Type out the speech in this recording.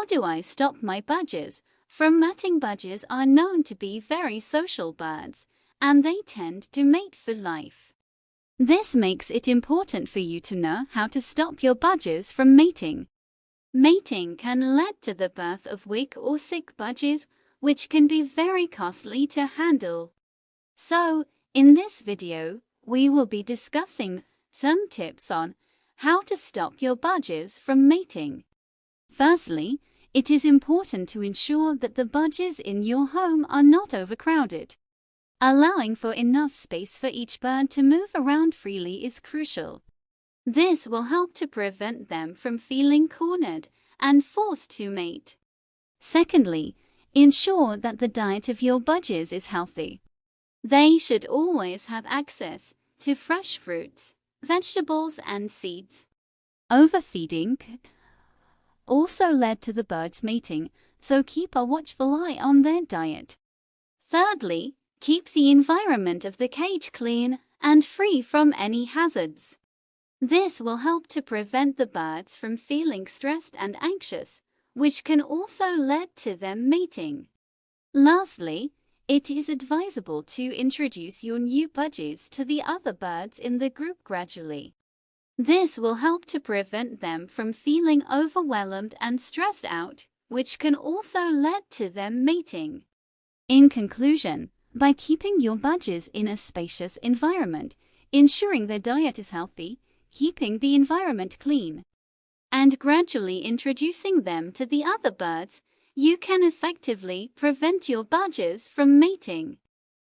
do I stop my budgies from mating? Budgies are known to be very social birds, and they tend to mate for life. This makes it important for you to know how to stop your budgies from mating. Mating can lead to the birth of weak or sick budgies, which can be very costly to handle. So, in this video, we will be discussing some tips on how to stop your budgies from mating. Firstly, it is important to ensure that the budgies in your home are not overcrowded. Allowing for enough space for each bird to move around freely is crucial. This will help to prevent them from feeling cornered and forced to mate. Secondly, ensure that the diet of your budgies is healthy. They should always have access to fresh fruits, vegetables, and seeds. Overfeeding also led to the birds mating, so keep a watchful eye on their diet. Thirdly, keep the environment of the cage clean and free from any hazards. This will help to prevent the birds from feeling stressed and anxious, which can also lead to them mating. Lastly, it is advisable to introduce your new budgies to the other birds in the group gradually. This will help to prevent them from feeling overwhelmed and stressed out, which can also lead to them mating. In conclusion, by keeping your budgies in a spacious environment, ensuring their diet is healthy, keeping the environment clean, and gradually introducing them to the other birds, you can effectively prevent your budgies from mating.